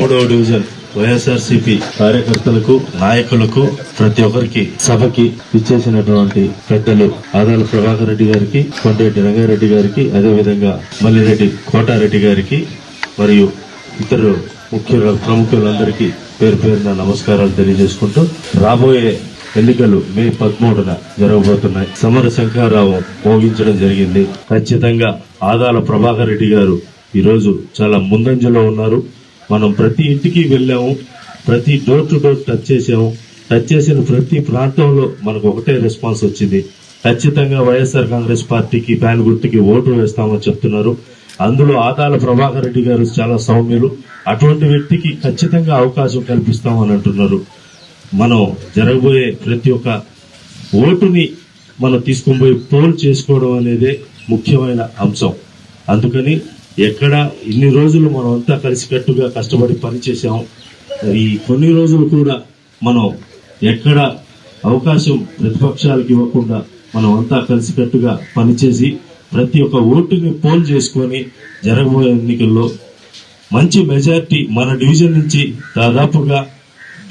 3వ డివిజన్ వైఎస్ఆర్సీపీ కార్యకర్తలకు, నాయకులకు, ప్రతి ఒక్కరికి సభకి ఇచ్చేసినటువంటి పెద్దలు ఆదాల ప్రభాకర్ రెడ్డి గారికి, కొండరెడ్డి రంగారెడ్డి గారికి, అదేవిధంగా మల్లిరెడ్డి కోటారెడ్డి గారికి మరియు ఇతరు ప్రముఖులందరికీ పేరు పేరున నమస్కారాలు తెలియజేసుకుంటూ రాబోయే ఎన్నికలు మే 13న జరగబోతున్నాయి. సమర శంఖారావం మోగించడం జరిగింది. ఖచ్చితంగా ఆదాల ప్రభాకర్ రెడ్డి గారు ఈరోజు చాలా ముందంజలో ఉన్నారు. మనం ప్రతి ఇంటికి వెళ్ళాము, ప్రతి డోర్ టు డోర్ టచ్ చేసాము. టచ్ చేసిన ప్రతి ప్రాంతంలో మనకు ఒకటే రెస్పాన్స్ వచ్చింది. ఖచ్చితంగా వైఎస్ఆర్ కాంగ్రెస్ పార్టీకి ఫ్యాన్ గుర్తుకి ఓటు వేస్తామని చెప్తున్నారు. అందులో ఆదాల ప్రభాకర్ రెడ్డి గారు చాలా సౌమ్యులు. అటువంటి వ్యక్తికి ఖచ్చితంగా అవకాశం కల్పిస్తామని అంటున్నారు. మనం జరగబోయే ప్రతి ఒక్క ఓటుని మనం తీసుకుని పోయి పోల్ చేసుకోవడం అనేదే ముఖ్యమైన అంశం. అందుకని ఎక్కడ ఇన్ని రోజులు మనం అంతా కలిసికట్టుగా కష్టపడి పనిచేసాం. ఈ కొన్ని రోజులు కూడా మనం ఎక్కడ అవకాశం ప్రతిపక్షాలకు ఇవ్వకుండా మనం అంతా కలిసికట్టుగా పనిచేసి ప్రతి ఒక్క ఓటుని పోల్ చేసుకొని జరగబోయే ఎన్నికల్లో మంచి మెజార్టీ మన డివిజన్ నుంచి దాదాపుగా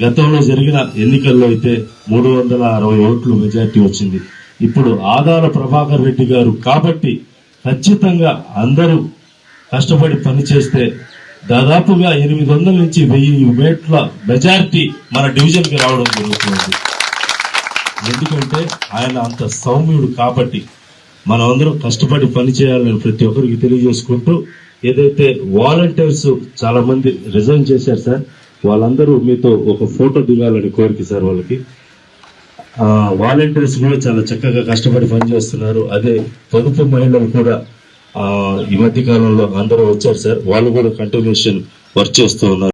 గతంలో జరిగిన ఎన్నికల్లో అయితే 360 ఓట్లు మెజార్టీ వచ్చింది. ఇప్పుడు ఆదాల ప్రభాకర్ రెడ్డి గారు కాబట్టి ఖచ్చితంగా అందరూ కష్టపడి పనిచేస్తే దాదాపుగా 800 నుంచి 1000 ఓట్ల మెజార్టీ మన డివిజన్ కి రావడం జరుగుతుంది. ఎందుకంటే ఆయన అంత సౌమ్యుడు కాబట్టి మనం అందరం కష్టపడి పనిచేయాలని ప్రతి ఒక్కరికి తెలియజేసుకుంటూ, ఏదైతే వాలంటీర్స్ చాలా మంది రిజైన్ చేశారు సార్, వాళ్ళందరూ మీతో ఒక ఫోటో దిగాలని కోరిక సార్. వాళ్ళకి వాలంటీర్స్ కూడా చాలా చక్కగా కష్టపడి పనిచేస్తున్నారు. అదే పొదుపు మహిళలు కూడా ఈ మధ్య కాలంలో అందరూ వచ్చారు సార్, వాళ్ళు కూడా కంటిన్యూషన్ వర్క్ చేస్తూ ఉన్నారు.